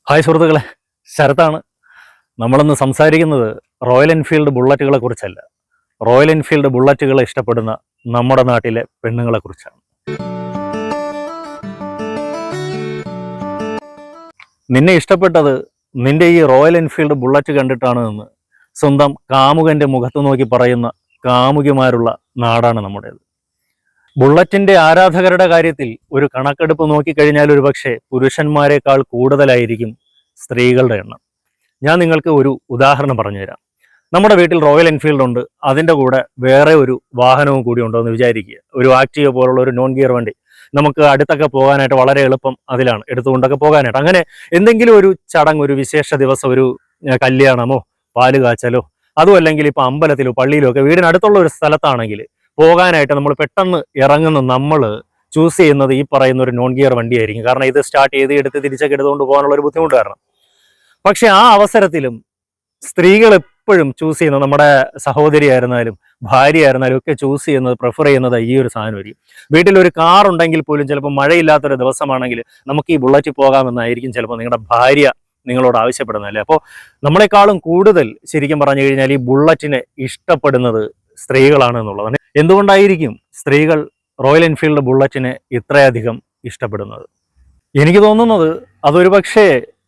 Hi സുഹൃത്തുക്കളെ, ശരത്താണ്. നമ്മളിന്ന് സംസാരിക്കുന്നത് റോയൽ എൻഫീൽഡ് ബുള്ളറ്റുകളെ കുറിച്ചല്ല, റോയൽ എൻഫീൽഡ് ബുള്ളറ്റുകളെ ഇഷ്ടപ്പെടുന്ന നമ്മുടെ നാട്ടിലെ പെണ്ണുങ്ങളെ കുറിച്ചാണ്. നിന്നെ ഇഷ്ടപ്പെട്ടത് നിന്റെ ഈ റോയൽ എൻഫീൽഡ് ബുള്ളറ്റ് കണ്ടിട്ടാണ് എന്ന് സ്വന്തം കാമുകന്റെ മുഖത്ത് നോക്കി പറയുന്ന കാമുകിമാരുള്ള നാടാണ് നമ്മുടേത്. ബുള്ളറ്റിന്റെ ആരാധകരുടെ കാര്യത്തിൽ ഒരു കണക്കെടുപ്പ് നോക്കിക്കഴിഞ്ഞാൽ ഒരുപക്ഷെ പുരുഷന്മാരെക്കാൾ കൂടുതലായിരിക്കും സ്ത്രീകളുടെ എണ്ണം. ഞാൻ നിങ്ങൾക്ക് ഒരു ഉദാഹരണം പറഞ്ഞുതരാം. നമ്മുടെ വീട്ടിൽ റോയൽ എൻഫീൽഡ് ഉണ്ട്, അതിൻ്റെ കൂടെ വേറെ ഒരു വാഹനവും കൂടി ഉണ്ടോ എന്ന് വിചാരിക്കുക. ഒരു ആക്റ്റീവ പോലുള്ള ഒരു നോൺ ഗിയർ വണ്ടി. നമുക്ക് അടുത്തൊക്കെ പോകാനായിട്ട് വളരെ എളുപ്പം അതിലാണ്, എടുത്തുകൊണ്ടൊക്കെ പോകാനായിട്ട്. അങ്ങനെ എന്തെങ്കിലും ഒരു ചടങ്ങ്, ഒരു വിശേഷ ദിവസം, ഒരു കല്യാണമോ പാല് കാച്ചലോ, അതും അല്ലെങ്കിൽ ഇപ്പം അമ്പലത്തിലോ പള്ളിയിലോ ഒക്കെ വീടിനടുത്തുള്ള ഒരു സ്ഥലത്താണെങ്കിൽ പോകാനായിട്ട് നമ്മൾ പെട്ടെന്ന് ഇറങ്ങുന്ന നമ്മൾ ചൂസ് ചെയ്യുന്നത് ഈ പറയുന്ന ഒരു നോൺ ഗിയർ വണ്ടിയായിരിക്കും. കാരണം ഇത് സ്റ്റാർട്ട് ചെയ്ത് എടുത്ത് തിരിച്ചൊക്കെ എടുത്തുകൊണ്ട് പോകാനുള്ള ഒരു ബുദ്ധിമുട്ട് കാരണം. പക്ഷെ ആ അവസരത്തിലും സ്ത്രീകൾ എപ്പോഴും ചൂസ് ചെയ്യുന്നത്, നമ്മുടെ സഹോദരി ആയിരുന്നാലും ഭാര്യ ആയിരുന്നാലും ഒക്കെ ചൂസ് ചെയ്യുന്നത്, പ്രിഫർ ചെയ്യുന്നത് ഈ ഒരു സാധനമായിരിക്കും. വീട്ടിലൊരു കാർ ഉണ്ടെങ്കിൽ പോലും ചിലപ്പോൾ മഴയില്ലാത്തൊരു ദിവസമാണെങ്കിൽ നമുക്ക് ഈ ബുള്ളറ്റിൽ പോകാമെന്നായിരിക്കും ചിലപ്പോൾ നിങ്ങളുടെ ഭാര്യ നിങ്ങളോട് ആവശ്യപ്പെടുന്നതല്ലേ. അപ്പോൾ നമ്മളെക്കാളും കൂടുതൽ ശരിക്കും പറഞ്ഞു കഴിഞ്ഞാൽ ഈ ബുള്ളറ്റിനെ ഇഷ്ടപ്പെടുന്നത് സ്ത്രീകളാണ് എന്നുള്ളതാണ്. എന്തുകൊണ്ടായിരിക്കും സ്ത്രീകൾ റോയൽ എൻഫീൽഡ് ബുള്ളറ്റിനെ ഇത്രയധികം ഇഷ്ടപ്പെടുന്നത്? എനിക്ക് തോന്നുന്നത് അതൊരു പക്ഷേ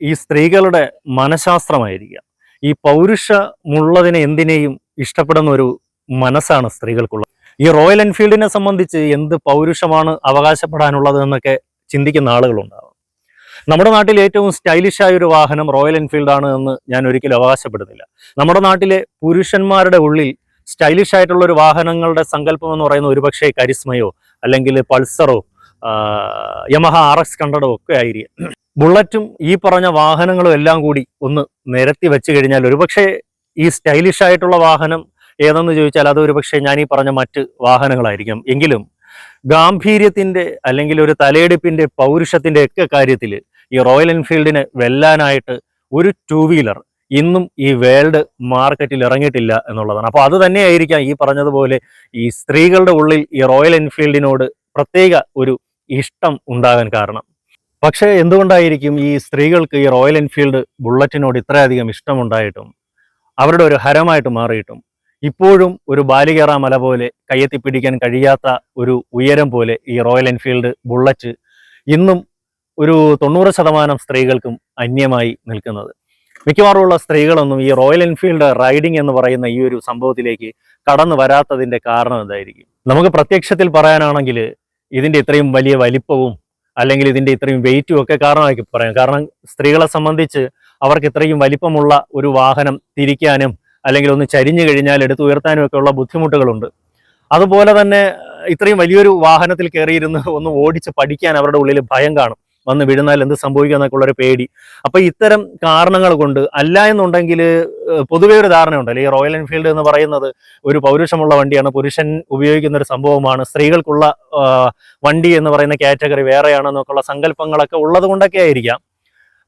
ഈ സ്ത്രീകളുടെ മനഃശാസ്ത്രമായിരിക്കാം. ഈ പൗരുഷമുള്ളതിനെ എന്തിനേയും ഇഷ്ടപ്പെടുന്ന ഒരു മനസ്സാണ് സ്ത്രീകൾക്കുള്ളത്. ഈ റോയൽ എൻഫീൽഡിനെ സംബന്ധിച്ച് എന്ത് പൗരുഷമാണ് അവകാശപ്പെടാനുള്ളത് എന്നൊക്കെ ചിന്തിക്കുന്ന ആളുകളുണ്ടാവും. നമ്മുടെ നാട്ടിൽ ഏറ്റവും സ്റ്റൈലിഷായ ഒരു വാഹനം റോയൽ എൻഫീൽഡ് ആണ് എന്ന് ഞാൻ ഒരിക്കലും അവകാശപ്പെടുന്നില്ല. നമ്മുടെ നാട്ടിലെ പുരുഷന്മാരുടെ ഉള്ളിൽ സ്റ്റൈലിഷ് ആയിട്ടുള്ള ഒരു വാഹനങ്ങളുടെ സങ്കല്പം എന്ന് പറയുന്നത് ഒരുപക്ഷെ കരിസ്മയോ അല്ലെങ്കിൽ പൾസറോ യമഹ RX 100 ഒക്കെ ആയിരിക്കും. ബുള്ളറ്റും ഈ പറഞ്ഞ വാഹനങ്ങളും എല്ലാം കൂടി ഒന്ന് നിരത്തി വെച്ച് കഴിഞ്ഞാൽ ഒരുപക്ഷെ ഈ സ്റ്റൈലിഷ് ആയിട്ടുള്ള വാഹനം ഏതെന്ന് ചോദിച്ചാൽ അത് ഒരുപക്ഷെ ഞാൻ ഈ പറഞ്ഞ മറ്റ് വാഹനങ്ങളായിരിക്കും. എങ്കിലും ഗാംഭീര്യത്തിന്റെ അല്ലെങ്കിൽ ഒരു തലയെടുപ്പിന്റെ പൗരുഷത്തിന്റെ ഒക്കെ കാര്യത്തിൽ ഈ റോയൽ എൻഫീൽഡിനെ വെല്ലാനായിട്ട് ഒരു ടൂ വീലർ ഇന്നും ഈ വേൾഡ് മാർക്കറ്റിൽ ഇറങ്ങിയിട്ടില്ല എന്നുള്ളതാണ്. അപ്പോൾ അത് തന്നെയായിരിക്കാം ഈ പറഞ്ഞതുപോലെ ഈ സ്ത്രീകളുടെ ഉള്ളിൽ ഈ റോയൽ എൻഫീൽഡിനോട് പ്രത്യേക ഒരു ഇഷ്ടം ഉണ്ടാകാൻ കാരണം. പക്ഷേ എന്തുകൊണ്ടായിരിക്കും ഈ സ്ത്രീകൾക്ക് ഈ റോയൽ എൻഫീൽഡ് ബുള്ളറ്റിനോട് ഇത്രയധികം ഇഷ്ടമുണ്ടായിട്ടും അവരുടെ ഒരു ഹരമായിട്ട് മാറിയിട്ടും ഇപ്പോഴും ഒരു ബാലികേറ മല പോലെ കയ്യെത്തിപ്പിടിക്കാൻ കഴിയാത്ത ഒരു ഉയരം പോലെ ഈ റോയൽ എൻഫീൽഡ് ബുള്ളറ്റ് ഇന്നും ഒരു 90% സ്ത്രീകൾക്കും അന്യമായി നിൽക്കുന്നത്? മിക്കവാറുമുള്ള സ്ത്രീകളൊന്നും ഈ റോയൽ എൻഫീൽഡ് റൈഡിംഗ് എന്ന് പറയുന്ന ഈ ഒരു സംഭവത്തിലേക്ക് കടന്നു വരാത്തതിന്റെ കാരണം എന്തായിരിക്കും? നമുക്ക് പ്രത്യക്ഷത്തിൽ പറയാനാണെങ്കിൽ ഇതിന്റെ ഇത്രയും വലിയ വലിപ്പവും അല്ലെങ്കിൽ ഇതിന്റെ ഇത്രയും വെയിറ്റും ഒക്കെ കാരണമാക്കി പറയാം. കാരണം സ്ത്രീകളെ സംബന്ധിച്ച് അവർക്ക് ഇത്രയും വലിപ്പമുള്ള ഒരു വാഹനം തിരിക്കാനും അല്ലെങ്കിൽ ഒന്ന് ചരിഞ്ഞു കഴിഞ്ഞാൽ എടുത്ത് ഉയർത്താനും ഒക്കെ ഉള്ള ബുദ്ധിമുട്ടുകളുണ്ട്. അതുപോലെ തന്നെ ഇത്രയും വലിയൊരു വാഹനത്തിൽ കയറിയിരുന്ന് ഒന്ന് ഓടിച്ച് പഠിക്കാൻ അവരുടെ ഉള്ളിൽ ഭയം കാണും. വന്ന് വീഴുന്നാൽ എന്ത് സംഭവിക്കുക എന്നൊക്കെ ഉള്ളൊരു പേടി. അപ്പൊ ഇത്തരം കാരണങ്ങൾ കൊണ്ട് അല്ല എന്നുണ്ടെങ്കിൽ പൊതുവേ ഒരു ധാരണ ഉണ്ടല്ലോ, ഈ റോയൽ എൻഫീൽഡ് എന്ന് പറയുന്നത് ഒരു പൗരുഷമുള്ള വണ്ടിയാണ്, പുരുഷൻ ഉപയോഗിക്കുന്ന ഒരു സംഭവമാണ്, സ്ത്രീകൾക്കുള്ള വണ്ടി എന്ന് പറയുന്ന കാറ്റഗറി വേറെയാണെന്നൊക്കെയുള്ള സങ്കല്പങ്ങളൊക്കെ ഉള്ളത് കൊണ്ടൊക്കെ ആയിരിക്കാം.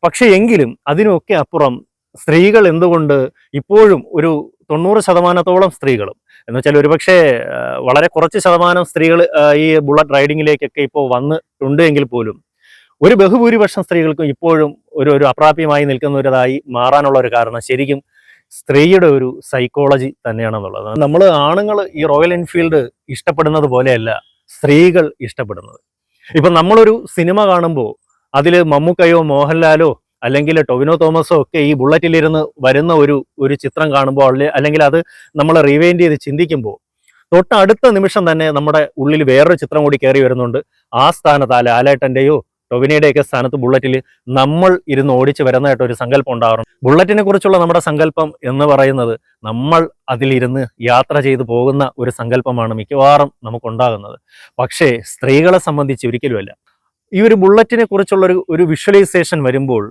പക്ഷെ എങ്കിലും അതിനൊക്കെ അപ്പുറം സ്ത്രീകൾ എന്തുകൊണ്ട് ഇപ്പോഴും ഒരു 90% സ്ത്രീകളും എന്ന് വെച്ചാൽ ഒരുപക്ഷെ വളരെ കുറച്ച് ശതമാനം സ്ത്രീകൾ ഈ ബുള്ളറ്റ് റൈഡിങ്ങിലേക്കൊക്കെ ഇപ്പോൾ വന്നിട്ടുണ്ട് എങ്കിൽ പോലും ഒരു ബഹുഭൂരിപക്ഷം സ്ത്രീകൾക്കും ഇപ്പോഴും ഒരു അപ്രാപ്യമായി നിൽക്കുന്നവരതായി മാറാനുള്ള ഒരു കാരണം ശരിക്കും സ്ത്രീയുടെ ഒരു സൈക്കോളജി തന്നെയാണെന്നുള്ളത്. നമ്മൾ ആണുങ്ങൾ ഈ റോയൽ എൻഫീൽഡ് ഇഷ്ടപ്പെടുന്നത് പോലെയല്ല സ്ത്രീകൾ ഇഷ്ടപ്പെടുന്നത്. ഇപ്പം നമ്മളൊരു സിനിമ കാണുമ്പോൾ അതിൽ മമ്മൂക്കയോ മോഹൻലാലോ അല്ലെങ്കിൽ ടൊവിനോ തോമസോ ഒക്കെ ഈ ബുള്ളറ്റിലിരുന്ന് വരുന്ന ഒരു ചിത്രം കാണുമ്പോൾ അല്ലെങ്കിൽ അത് നമ്മൾ റീവൈൻഡ് ചെയ്ത് ചിന്തിക്കുമ്പോൾ തൊട്ടടുത്ത നിമിഷം തന്നെ നമ്മുടെ ഉള്ളിൽ വേറൊരു ചിത്രം കൂടി കയറി വരുന്നുണ്ട്. ആ സ്ഥാനത്ത് ലാലേട്ടൻ്റെയോ ടൊവിനയുടെയൊക്കെ സ്ഥാനത്ത് ബുള്ളറ്റിൽ നമ്മൾ ഇരുന്ന് ഓടിച്ച് വരുന്നതായിട്ട് ഒരു സങ്കല്പം ഉണ്ടാവാറുണ്ട്. ബുള്ളറ്റിനെ കുറിച്ചുള്ള നമ്മുടെ സങ്കല്പം എന്ന് പറയുന്നത് നമ്മൾ അതിലിരുന്ന് യാത്ര ചെയ്തു പോകുന്ന ഒരു സങ്കല്പമാണ് മിക്കവാറും നമുക്കുണ്ടാകുന്നത്. പക്ഷേ സ്ത്രീകളെ സംബന്ധിച്ച് ഒരിക്കലുമല്ല. ഈ ഒരു ബുള്ളറ്റിനെ കുറിച്ചുള്ള ഒരു വിഷ്വലൈസേഷൻ വരുമ്പോൾ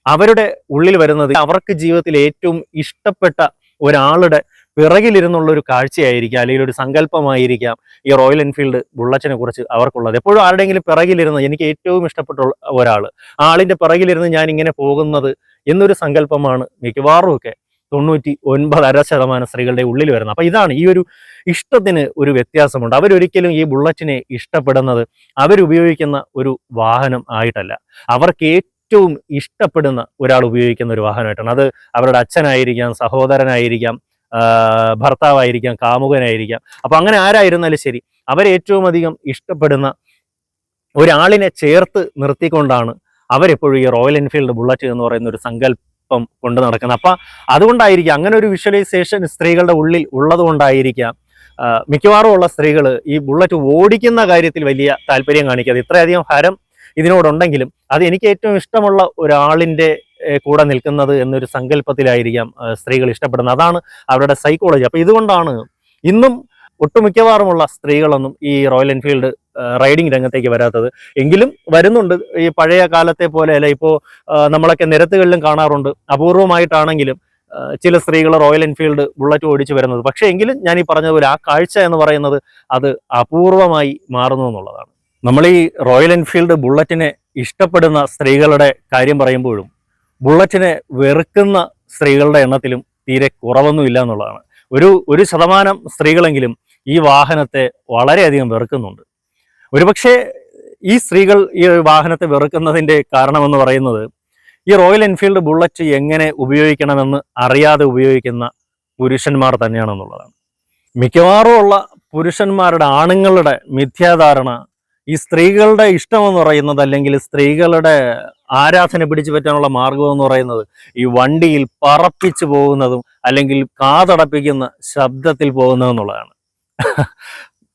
അവരുടെ ഉള്ളിൽ വരുന്നത് അവർക്ക് ജീവിതത്തിൽ ഏറ്റവും ഇഷ്ടപ്പെട്ട ഒരാളുടെ പിറകിലിരുന്നുള്ള ഒരു കാഴ്ചയായിരിക്കാം, അല്ലെങ്കിൽ ഒരു സങ്കല്പമായിരിക്കാം ഈ റോയൽ എൻഫീൽഡ് ബുള്ളറ്റിനെ കുറിച്ച് അവർക്കുള്ളത്. എപ്പോഴും ആരുടെയെങ്കിലും പിറകിലിരുന്ന് എനിക്ക് ഏറ്റവും ഇഷ്ടപ്പെട്ട ഒരാൾ, ആളിന്റെ പിറകിലിരുന്ന് ഞാൻ ഇങ്ങനെ പോകുന്നത് എന്നൊരു സങ്കല്പമാണ് മിക്കവാറും ഒക്കെ 99.5% സ്ത്രീകളുടെ ഉള്ളിൽ വരുന്നത്. അപ്പൊ ഇതാണ് ഈ ഒരു ഇഷ്ടത്തിന് ഒരു വ്യത്യാസമുണ്ട്. അവരൊരിക്കലും ഈ ബുള്ളറ്റിനെ ഇഷ്ടപ്പെടുന്നത് അവരുപയോഗിക്കുന്ന ഒരു വാഹനം ആയിട്ടല്ല, അവർക്ക് ഏറ്റവും ഇഷ്ടപ്പെടുന്ന ഒരാൾ ഉപയോഗിക്കുന്ന ഒരു വാഹനമായിട്ടാണ്. അത് അവരുടെ അച്ഛനായിരിക്കാം, സഹോദരനായിരിക്കാം, ഭർത്താവായിരിക്കാം, കാമുകനായിരിക്കാം. അപ്പൊ അങ്ങനെ ആരായിരുന്നാലും ശരി, അവരേറ്റവും അധികം ഇഷ്ടപ്പെടുന്ന ഒരാളിനെ ചേർത്ത് നിർത്തിക്കൊണ്ടാണ് അവരെപ്പോഴും ഈ റോയൽ എൻഫീൽഡ് ബുള്ളറ്റ് എന്ന് പറയുന്ന ഒരു സങ്കല്പം കൊണ്ട് നടക്കുന്നത്. അപ്പം അതുകൊണ്ടായിരിക്കാം, അങ്ങനെ ഒരു വിഷ്വലൈസേഷൻ സ്ത്രീകളുടെ ഉള്ളിൽ ഉള്ളത് കൊണ്ടായിരിക്കാം മിക്കവാറും ഉള്ള സ്ത്രീകൾ ഈ ബുള്ളറ്റ് ഓടിക്കുന്ന കാര്യത്തിൽ വലിയ താല്പര്യം കാണിക്കാതെ, ഇത്രയധികം ഹരം ഇതിനോടുണ്ടെങ്കിലും അത് എനിക്ക് ഏറ്റവും ഇഷ്ടമുള്ള ഒരാളിൻ്റെ കൂടെ നിൽക്കുന്നത് എന്നൊരു സങ്കല്പത്തിലായിരിക്കാം സ്ത്രീകൾ ഇഷ്ടപ്പെടുന്നത്. അതാണ് അവരുടെ സൈക്കോളജി. അപ്പം ഇതുകൊണ്ടാണ് ഇന്നും ഒട്ടുമിക്കവാറുമുള്ള സ്ത്രീകളൊന്നും ഈ റോയൽ എൻഫീൽഡ് റൈഡിങ് രംഗത്തേക്ക് വരാത്തത്. എങ്കിലും വരുന്നുണ്ട്. ഈ പഴയ കാലത്തെ പോലെ അല്ല, ഇപ്പോൾ നമ്മളൊക്കെ നിരത്തുകളിലും കാണാറുണ്ട്. അപൂർവമായിട്ടാണെങ്കിലും ചില സ്ത്രീകൾ റോയൽ എൻഫീൽഡ് ബുള്ളറ്റ് ഓടിച്ച് വരുന്നത്. പക്ഷേ എങ്കിലും ഞാൻ ഈ പറഞ്ഞതുപോലെ ആ കാഴ്ച എന്ന് പറയുന്നത് അത് അപൂർവമായി മാറുന്നു എന്നുള്ളതാണ്. നമ്മൾ ഈ റോയൽ എൻഫീൽഡ് ബുള്ളറ്റിനെ ഇഷ്ടപ്പെടുന്ന സ്ത്രീകളുടെ കാര്യം പറയുമ്പോഴും ബുള്ളറ്റിനെ വെറുക്കുന്ന സ്ത്രീകളുടെ എണ്ണത്തിലും തീരെ കുറവൊന്നുമില്ല എന്നുള്ളതാണ്. ഒരു ശതമാനം സ്ത്രീകളെങ്കിലും ഈ വാഹനത്തെ വളരെയധികം വെറുക്കുന്നുണ്ട്. ഒരുപക്ഷെ ഈ സ്ത്രീകൾ ഈ വാഹനത്തെ വെറുക്കുന്നതിൻ്റെ കാരണമെന്ന് പറയുന്നത് ഈ റോയൽ എൻഫീൽഡ് ബുള്ളറ്റ് എങ്ങനെ ഉപയോഗിക്കണമെന്ന് അറിയാതെ ഉപയോഗിക്കുന്ന പുരുഷന്മാർ തന്നെയാണെന്നുള്ളതാണ്. മിക്കവാറും ഉള്ള പുരുഷന്മാരുടെ, ആണുങ്ങളുടെ മിഥ്യാധാരണ ഈ സ്ത്രീകളുടെ ഇഷ്ടമെന്ന് പറയുന്നത്, അല്ലെങ്കിൽ സ്ത്രീകളുടെ ആരാധന പിടിച്ചു പറ്റാനുള്ള മാർഗം എന്ന് പറയുന്നത് ഈ വണ്ടിയിൽ പറപ്പിച്ചു പോകുന്നതും അല്ലെങ്കിൽ കാതടപ്പിക്കുന്ന ശബ്ദത്തിൽ പോകുന്നതെന്നുള്ളതാണ്.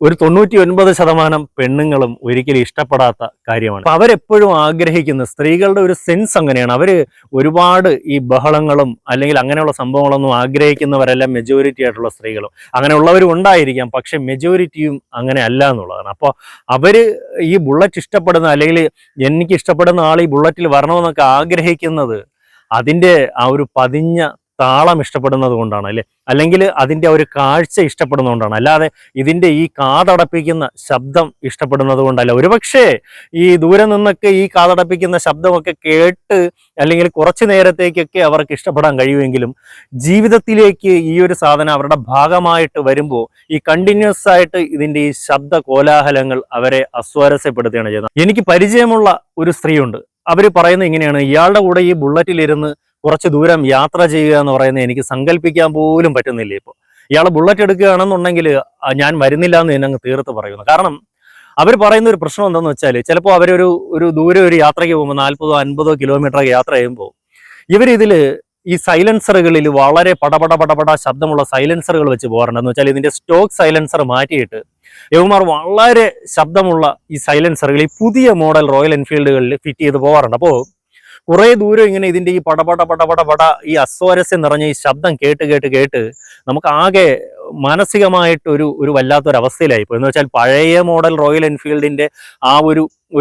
ഒരു 99% പെണ്ണുങ്ങളും ഒരിക്കലും ഇഷ്ടപ്പെടാത്ത കാര്യമാണ്. അപ്പൊ അവരെപ്പോഴും ആഗ്രഹിക്കുന്ന, സ്ത്രീകളുടെ ഒരു സെൻസ് അങ്ങനെയാണ്, അവര് ഒരുപാട് ഈ ബഹളങ്ങളും അല്ലെങ്കിൽ അങ്ങനെയുള്ള സംഭവങ്ങളൊന്നും ആഗ്രഹിക്കുന്നവരെല്ലാം മെജോറിറ്റി ആയിട്ടുള്ള സ്ത്രീകളും. അങ്ങനെയുള്ളവരും ഉണ്ടായിരിക്കാം, പക്ഷെ മെജോറിറ്റിയും അങ്ങനെ അല്ല എന്നുള്ളതാണ്. അപ്പോൾ അവര് ഈ ബുള്ളറ്റ് ഇഷ്ടപ്പെടുന്ന, അല്ലെങ്കിൽ എനിക്ക് ഇഷ്ടപ്പെടുന്ന ആൾ ഈ ബുള്ളറ്റിൽ വരണമെന്നൊക്കെ ആഗ്രഹിക്കുന്നത് അതിൻ്റെ ആ ഒരു പതിഞ്ഞ താളം ഇഷ്ടപ്പെടുന്നത് കൊണ്ടാണ്, അല്ലെങ്കിൽ അതിൻ്റെ ഒരു കാഴ്ച ഇഷ്ടപ്പെടുന്നതുകൊണ്ടാണ്. അല്ലാതെ ഇതിൻ്റെ ഈ കാതടപ്പിക്കുന്ന ശബ്ദം ഇഷ്ടപ്പെടുന്നത് കൊണ്ടല്ല. ഒരുപക്ഷെ ഈ ദൂരെ നിന്നൊക്കെ ഈ കാതടപ്പിക്കുന്ന ശബ്ദമൊക്കെ കേട്ട് അല്ലെങ്കിൽ കുറച്ചു നേരത്തേക്കൊക്കെ അവർക്ക് ഇഷ്ടപ്പെടാൻ കഴിയുമെങ്കിലും ജീവിതത്തിലേക്ക് ഈ ഒരു സാധനം അവരുടെ ഭാഗമായിട്ട് വരുമ്പോൾ ഈ കണ്ടിന്യൂസ് ആയിട്ട് ഇതിൻ്റെ ഈ ശബ്ദ കോലാഹലങ്ങൾ അവരെ അസ്വാരസ്യപ്പെടുത്തുകയാണ് ചെയ്യുന്നത്. എനിക്ക് പരിചയമുള്ള ഒരു സ്ത്രീയുണ്ട്. അവർ പറയുന്നത് ഇങ്ങനെയാണ്: ഇയാളുടെ കൂടെ ഈ ബുള്ളറ്റിലിരുന്ന് കുറച്ച് ദൂരം യാത്ര ചെയ്യുക എന്ന് പറയുന്നത് എനിക്ക് സങ്കല്പിക്കാൻ പോലും പറ്റുന്നില്ല. ഇപ്പോൾ ഇയാൾ ബുള്ളറ്റ് എടുക്കുകയാണെന്നുണ്ടെങ്കിൽ ഞാൻ വരുന്നില്ല എന്ന് തന്നെ അങ്ങ് തീർത്ത് പറയുന്നു. കാരണം അവർ പറയുന്ന ഒരു പ്രശ്നം എന്താണെന്ന് വെച്ചാൽ, ചിലപ്പോൾ ഒരു ദൂരെ ഒരു യാത്രയ്ക്ക് പോകുമ്പോൾ 40-50 കിലോമീറ്റർ യാത്ര ചെയ്യുമ്പോൾ ഇവരിതിൽ ഈ സൈലൻസറുകളിൽ വളരെ പടപട ശബ്ദമുള്ള സൈലൻസറുകൾ വെച്ച് പോകാറുണ്ട്. എന്ന് വെച്ചാൽ ഇതിൻ്റെ സ്റ്റോക്ക് സൈലൻസർ മാറ്റിയിട്ട് യവന്മാർ വളരെ ശബ്ദമുള്ള ഈ സൈലൻസറുകൾ ഈ പുതിയ മോഡൽ റോയൽ എൻഫീൽഡുകളിൽ ഫിറ്റ് ചെയ്ത് പോകാറുണ്ട്. അപ്പോൾ കുറേ ദൂരം ഇങ്ങനെ ഇതിൻ്റെ ഈ പടപട ഈ അസ്വാരസ്യം നിറഞ്ഞ ഈ ശബ്ദം കേട്ട് നമുക്ക് ആകെ മാനസികമായിട്ട് ഒരു വല്ലാത്തൊരവസ്ഥയിലായിപ്പോയി. എന്ന് വെച്ചാൽ പഴയ മോഡൽ റോയൽ എൻഫീൽഡിൻ്റെ ആ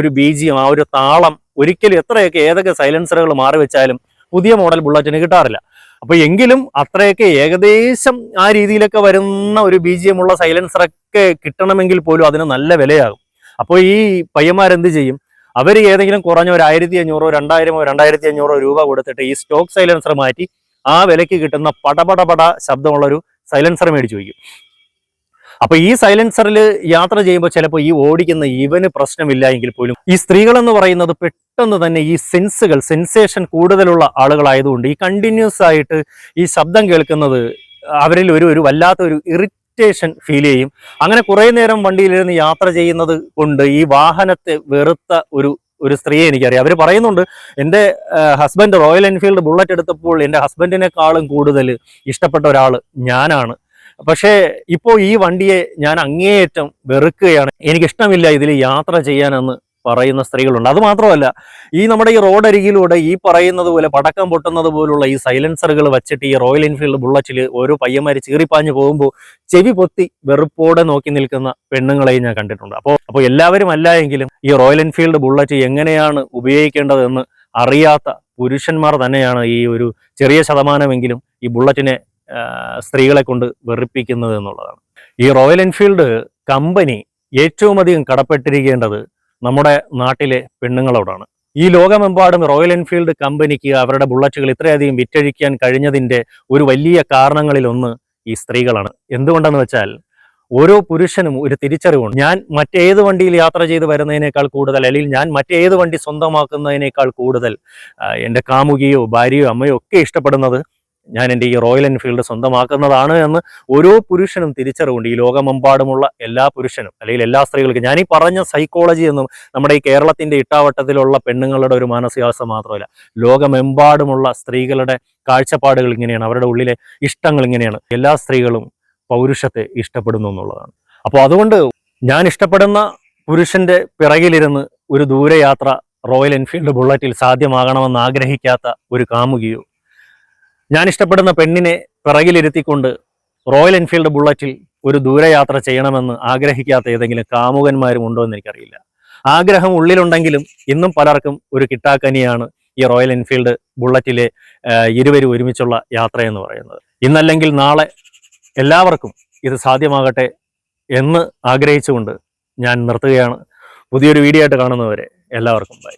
ഒരു ബീജിയം, ആ ഒരു താളം ഒരിക്കലും എത്രയൊക്കെ ഏതൊക്കെ സൈലൻസറുകൾ മാറി വെച്ചാലും പുതിയ മോഡൽ ബുള്ളറ്റിന് കിട്ടാറില്ല. അപ്പോൾ എങ്കിലും അത്രയൊക്കെ ഏകദേശം ആ രീതിയിലൊക്കെ വരുന്ന ഒരു ബീജിയം ഉള്ള സൈലൻസറൊക്കെ കിട്ടണമെങ്കിൽ പോലും അതിന് നല്ല വിലയാകും. അപ്പോൾ ഈ പയ്യന്മാരെന്ത് ചെയ്യും? അവർ ഏതെങ്കിലും കുറഞ്ഞ ഒരു 1500, 2000, 2500 രൂപ കൊടുത്തിട്ട് ഈ സ്റ്റോക്ക് സൈലൻസർ മാറ്റി ആ വിലയ്ക്ക് കിട്ടുന്ന പടപട ശബ്ദമുള്ളൊരു സൈലൻസർ മേടിച്ചു വയ്ക്കും. അപ്പൊ ഈ സൈലൻസറിൽ യാത്ര ചെയ്യുമ്പോൾ ചിലപ്പോൾ ഈ ഓടിക്കുന്ന ഇവന് പ്രശ്നമില്ല എങ്കിൽ പോലും ഈ സ്ത്രീകൾ എന്ന് പറയുന്നത് പെട്ടെന്ന് തന്നെ ഈ സെൻസേഷൻ കൂടുതലുള്ള ആളുകളായതുകൊണ്ട് ഈ കണ്ടിന്യൂസ് ആയിട്ട് ഈ ശബ്ദം കേൾക്കുന്നത് അവരിൽ ഒരു വല്ലാത്തൊരു ഇറിറ്റേഷൻ ഫീൽ ചെയ്യും. അങ്ങനെ കുറേ നേരം വണ്ടിയിലിരുന്ന് യാത്ര ചെയ്യുന്നത് കൊണ്ട് ഈ വാഹനത്തെ വെറുത്ത ഒരു സ്ത്രീയെ എനിക്കറിയാം. അവർ പറയുന്നുണ്ട്, എൻ്റെ ഹസ്ബൻഡ് റോയൽ എൻഫീൽഡ് ബുള്ളറ്റ് എടുത്തപ്പോൾ എൻ്റെ ഹസ്ബൻഡിനെക്കാളും കൂടുതൽ ഇഷ്ടപ്പെട്ട ഒരാൾ ഞാനാണ്. പക്ഷേ ഇപ്പോൾ ഈ വണ്ടിയെ ഞാൻ അങ്ങേയറ്റം വെറുക്കുകയാണ്, എനിക്കിഷ്ടമില്ല ഇതിൽ യാത്ര ചെയ്യാനെന്ന് പറയുന്ന സ്ത്രീകളുണ്ട്. അത് മാത്രമല്ല, നമ്മുടെ ഈ റോഡരികിലൂടെ ഈ പറയുന്നത് പോലെ പടക്കം പൊട്ടുന്നത് പോലുള്ള ഈ സൈലൻസറുകൾ വെച്ചിട്ട് ഈ റോയൽ എൻഫീൽഡ് ബുള്ളറ്റിൽ ഓരോ പയ്യന്മാർ ചീറിപ്പാഞ്ഞ് പോകുമ്പോൾ ചെവി പൊത്തി വെറുപ്പോടെ നോക്കി നിൽക്കുന്ന പെണ്ണുങ്ങളെയും ഞാൻ കണ്ടിട്ടുണ്ട്. അപ്പോൾ എല്ലാവരും അല്ല എങ്കിലും ഈ റോയൽ എൻഫീൽഡ് ബുള്ളറ്റ് എങ്ങനെയാണ് ഉപയോഗിക്കേണ്ടതെന്ന് അറിയാത്ത പുരുഷന്മാർ തന്നെയാണ് ഈ ഒരു ചെറിയ ശതമാനമെങ്കിലും ഈ ബുള്ളറ്റിനെ സ്ത്രീകളെ കൊണ്ട് വെറുപ്പിക്കുന്നത് എന്നുള്ളതാണ്. ഈ റോയൽ എൻഫീൽഡ് കമ്പനി ഏറ്റവും അധികം കടപ്പെട്ടിരിക്കേണ്ടത് നമ്മുടെ നാട്ടിലെ പെണ്ണുങ്ങളോടാണ്. ഈ ലോകമെമ്പാടും റോയൽ എൻഫീൽഡ് കമ്പനിക്ക് അവരുടെ ബുള്ളറ്റുകൾ ഇത്രയധികം വിറ്റഴിക്കാൻ കഴിഞ്ഞതിൻ്റെ ഒരു വലിയ കാരണങ്ങളിലൊന്ന് ഈ സ്ത്രീകളാണ്. എന്തുകൊണ്ടെന്ന് വെച്ചാൽ, ഓരോ പുരുഷനും ഒരു തിരിച്ചറിവുണ്ട്. ഞാൻ മറ്റേത് വണ്ടിയിൽ യാത്ര ചെയ്ത് വരുന്നതിനേക്കാൾ കൂടുതൽ, അല്ലെങ്കിൽ ഞാൻ മറ്റേത് വണ്ടി സ്വന്തമാക്കുന്നതിനേക്കാൾ കൂടുതൽ എൻ്റെ കാമുകിയോ ഭാര്യയോ അമ്മയോ ഒക്കെ ഇഷ്ടപ്പെടുന്നത് ഞാൻ എൻ്റെ ഈ റോയൽ എൻഫീൽഡ് സ്വന്തമാക്കുന്നതാണ് എന്ന് ഓരോ പുരുഷനും തിരിച്ചറിവുണ്ട്. ഈ ലോകമെമ്പാടുമുള്ള എല്ലാ പുരുഷനും, അല്ലെങ്കിൽ എല്ലാ സ്ത്രീകൾക്കും. ഞാനീ പറഞ്ഞ സൈക്കോളജി എന്നും നമ്മുടെ ഈ കേരളത്തിൻ്റെ ഇട്ടാവട്ടത്തിലുള്ള പെണ്ണുങ്ങളുടെ ഒരു മാനസികാവസ്ഥ മാത്രമല്ല, ലോകമെമ്പാടുമുള്ള സ്ത്രീകളുടെ കാഴ്ചപ്പാടുകൾ ഇങ്ങനെയാണ്, അവരുടെ ഉള്ളിലെ ഇഷ്ടങ്ങൾ ഇങ്ങനെയാണ്. എല്ലാ സ്ത്രീകളും പൗരുഷത്തെ ഇഷ്ടപ്പെടുന്നു എന്നുള്ളതാണ്. അപ്പോൾ അതുകൊണ്ട് ഞാൻ ഇഷ്ടപ്പെടുന്ന പുരുഷന്റെ പിറകിലിരുന്ന് ഒരു ദൂരയാത്ര റോയൽ എൻഫീൽഡ് ബുള്ളറ്റിൽ സാധ്യമാകണമെന്ന് ആഗ്രഹിക്കാത്ത ഒരു കാമുകിയോ, ഞാൻ ഇഷ്ടപ്പെടുന്ന പെണ്ണിനെ പിറകിലിരുത്തിക്കൊണ്ട് റോയൽ എൻഫീൽഡ് ബുള്ളറ്റിൽ ഒരു ദൂരയാത്ര ചെയ്യണമെന്ന് ആഗ്രഹിക്കാത്ത ഏതെങ്കിലും കാമുകന്മാരും ഉണ്ടോ എന്ന് എനിക്കറിയില്ല. ആഗ്രഹം ഉള്ളിലുണ്ടെങ്കിലും ഇന്നും പലർക്കും ഒരു കിട്ടാക്കനിയാണ് ഈ റോയൽ എൻഫീൽഡ് ബുള്ളറ്റിലെ ഇരുവരും ഒരുമിച്ചുള്ള യാത്ര എന്ന് പറയുന്നത്. ഇന്നല്ലെങ്കിൽ നാളെ എല്ലാവർക്കും ഇത് സാധ്യമാകട്ടെ എന്ന് ആഗ്രഹിച്ചുകൊണ്ട് ഞാൻ നിർത്തുകയാണ്. പുതിയൊരു വീഡിയോ ആയിട്ട് കാണുന്നവരെ എല്ലാവർക്കും ബൈ.